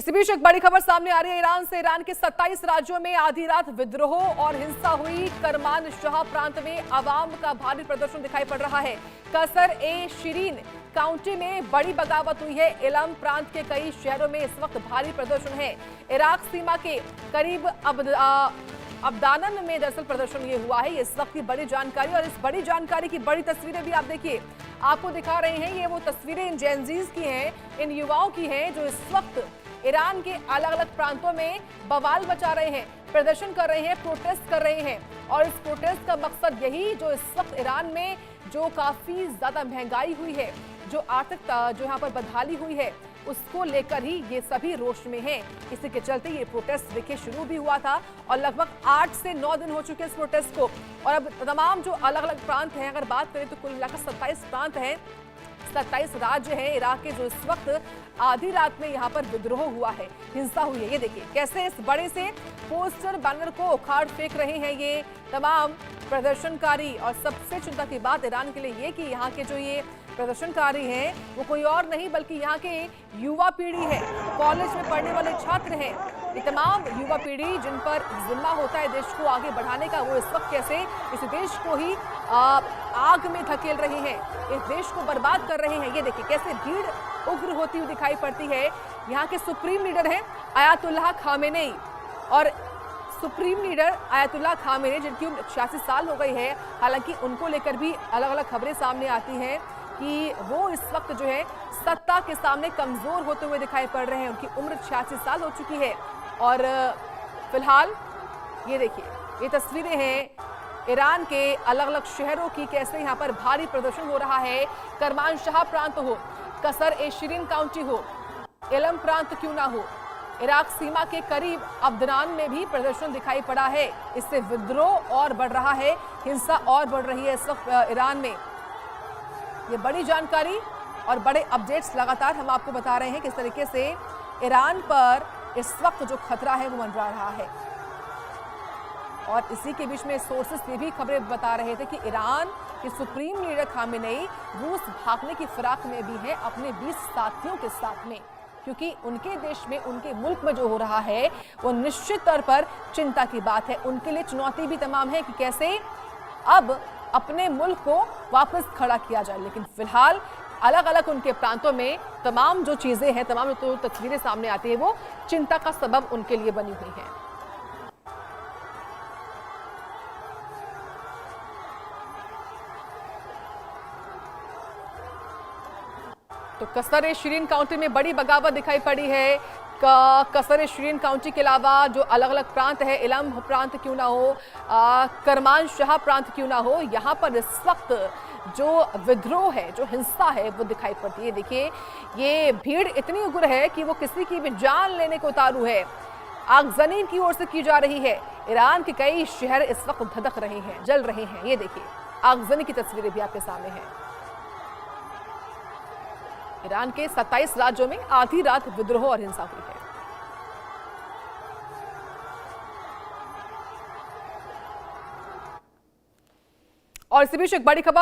इसी बीच एक बड़ी खबर सामने आ रही है ईरान से। ईरान के 27 राज्यों में आधी रात विद्रोह और हिंसा हुई। करमान शाह प्रांत में आवाम का भारी प्रदर्शन दिखाई पड़ रहा है। कसर ए शिरीन काउंटी में बड़ी बगावत हुई है। इलम प्रांत के कई शहरों में इस वक्त भारी प्रदर्शन है। इराक सीमा के करीब अब्दानन में दरअसल प्रदर्शन ये हुआ है। इस वक्त की बड़ी जानकारी और इस बड़ी जानकारी की बड़ी तस्वीरें भी आप देखिए, आपको दिखा रहे हैं। ये वो तस्वीरें इन जेनजीज की हैं, इन युवाओं की हैं जो इस वक्त ईरान के अलग अलग प्रांतों में बवाल मचा रहे हैं, प्रदर्शन कर रहे हैं, प्रोटेस्ट कर रहे हैं। और इस प्रोटेस्ट का मकसद यही, जो इस वक्त ईरान में जो काफी ज्यादा महंगाई हुई है, जो आर्थिक जो यहाँ पर बदहाली हुई है, उसको लेकर ही ये सभी रोष में हैं। इसी के चलते ये प्रोटेस्ट देखिए शुरू भी हुआ था और लगभग 8 से 9 दिन हो चुके हैं इस प्रोटेस्ट को। और अब तमाम जो अलग अलग प्रांत हैं, अगर बात करें तो कुल मिलाकर 27 प्रांत हैं, 27 राज्य हैं इराक के, जो इस वक्त आधी रात में यहाँ पर विद्रोह हुआ है, हिंसा हुई है। ये देखिए कैसे इस बड़े से पोस्टर बैनर को उखाड़ फेंक रहे हैं ये तमाम प्रदर्शनकारी। और सबसे चिंता की बात ईरान के लिए ये कि यहाँ के जो ये प्रदर्शनकारी हैं वो कोई और नहीं बल्कि यहाँ के युवा पीढ़ी है, कॉलेज में पढ़ने वाले छात्र हैं। ये तमाम युवा पीढ़ी जिन पर जिम्मा होता है देश को आगे बढ़ाने का, वो इस वक्त कैसे इस देश को ही आग में धकेल रहे हैं, इस देश को बर्बाद कर रहे हैं। ये देखिए कैसे भीड़ उग्र होती हुई दिखाई पड़ती है। यहाँ के सुप्रीम लीडर हैं आयतुल्लाह खामेनेई, और सुप्रीम लीडर आयतुल्लाह खामेनेई जिनकी उम्र 86 साल हो गई है। हालांकि उनको लेकर भी अलग अलग खबरें सामने आती हैं कि वो इस वक्त जो है सत्ता के सामने कमजोर होते हुए दिखाई पड़ रहे हैं। उनकी उम्र 86 साल हो चुकी है। और फिलहाल ये देखिए, ये तस्वीरें हैं ईरान के अलग अलग शहरों की, कैसे यहाँ पर भारी प्रदर्शन हो रहा है। करमान शाह प्रांत हो, कसर ए शिरीन काउंटी हो, इलम प्रांत क्यों ना हो, इराक सीमा के करीब अब्दान में भी प्रदर्शन दिखाई पड़ा है। इससे विद्रोह और बढ़ रहा है, हिंसा और बढ़ रही है इस वक्त ईरान में। ये बड़ी जानकारी और बड़े अपडेट्स लगातार हम आपको बता रहे हैं किस तरीके से ईरान पर इस वक्त जो खतरा है वो मंडरा रहा है। और इसी के बीच में सोर्सेस ये भी खबरें बता रहे थे कि ईरान के सुप्रीम लीडर खामेनेई रूस भागने की फिराक में भी है अपने 20 साथियों के साथ में, क्योंकि उनके देश में, उनके मुल्क में जो हो रहा है वो निश्चित तौर पर चिंता की बात है। उनके लिए चुनौती भी तमाम है कि कैसे अब अपने मुल्क को वापस खड़ा किया जाए। लेकिन फिलहाल अलग अलग उनके प्रांतों में तमाम जो चीजें हैं, तमाम जो तस्वीरें सामने आती है, वो चिंता का सबब उनके लिए बनी हुई हैं। तो कसर ए शिरीन काउंटी में बड़ी बगावत दिखाई पड़ी है। कसर ए शिरीन काउंटी के अलावा जो अलग अलग प्रांत है, इलम प्रांत क्यों ना हो, करमान शाह प्रांत क्यों ना हो, यहाँ पर इस वक्त जो विद्रोह है, जो हिंसा है, वो दिखाई पड़ती है। देखिए ये भीड़ इतनी उग्र है कि वो किसी की भी जान लेने को उतारू है। आगजनी की ओर से की जा रही है। ईरान के कई शहर इस वक्त धधक रहे हैं, जल रहे हैं। ये देखिए आगजनी की तस्वीरें भी आपके सामने हैं। ईरान के 27 राज्यों में आधी रात विद्रोह और हिंसा हुई है। और इसी बीच एक बड़ी खबर